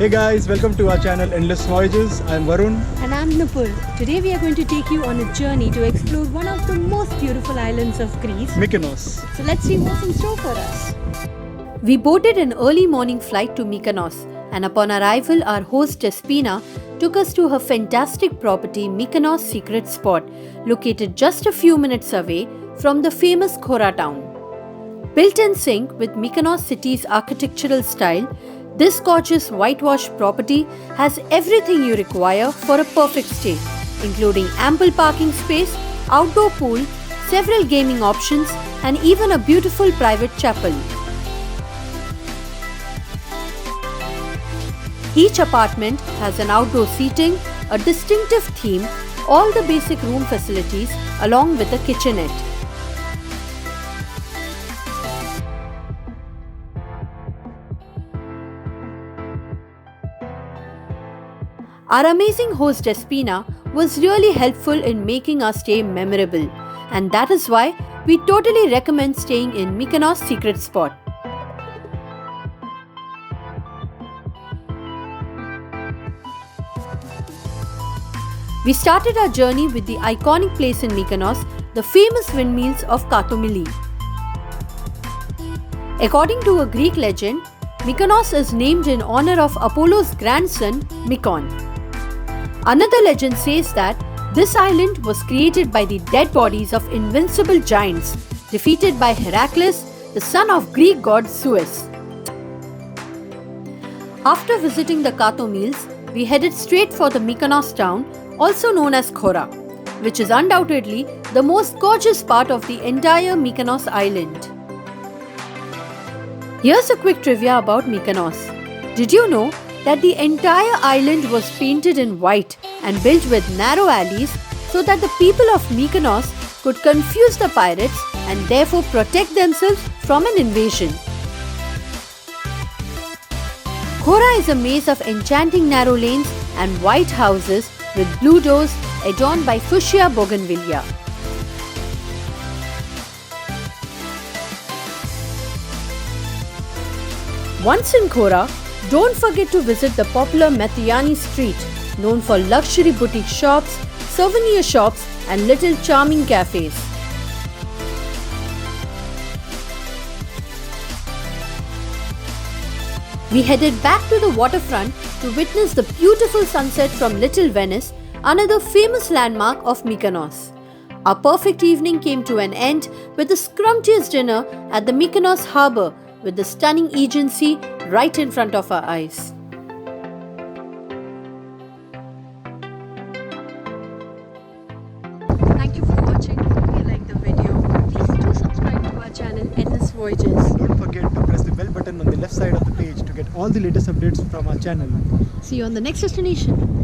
Hey guys, welcome to our channel Endless Voyages. I'm Varun. And I'm Nupur. Today we are going to take you on a journey to explore one of the most beautiful islands of Greece, Mykonos. So let's see what's in store for us. We boarded an early morning flight to Mykonos, and upon arrival, our host Despina took us to her fantastic property Mykonos Secret Spot, located just a few minutes away from the famous Khora town. Built in sync with Mykonos city's architectural style, this gorgeous whitewashed property has everything you require for a perfect stay, including ample parking space, outdoor pool, several gaming options, and even a beautiful private chapel. Each apartment has an outdoor seating, a distinctive theme, all the basic room facilities, along with a kitchenette. Our amazing host Despina was really helpful in making our stay memorable, and that is why we totally recommend staying in Mykonos Secret Spot. We started our journey with the iconic place in Mykonos, the famous windmills of Katomili. According to a Greek legend, Mykonos is named in honor of Apollo's grandson, Mykon. Another legend says that this island was created by the dead bodies of invincible giants defeated by Heracles, the son of Greek god Zeus. After visiting the Katomils, we headed straight for the Mykonos town, also known as Khora, which is undoubtedly the most gorgeous part of the entire Mykonos island. Here's a quick trivia about Mykonos. Did you know that the entire island was painted in white and built with narrow alleys so that the people of Mykonos could confuse the pirates and therefore protect themselves from an invasion? Khora is a maze of enchanting narrow lanes and white houses with blue doors adorned by fuchsia bougainvillea. Once in Khora, don't forget to visit the popular Mathiani Street, known for luxury boutique shops, souvenir shops, and little charming cafes. We headed back to the waterfront to witness the beautiful sunset from Little Venice, another famous landmark of Mykonos. Our perfect evening came to an end with a scrumptious dinner at the Mykonos harbour with the stunning Aegean Sea right in front of our eyes. Thank you for watching. If you like the video, please do subscribe to our channel Endless Voyages. Don't forget to press the bell button on the left side of the page to get all the latest updates from our channel. See you on the next destination.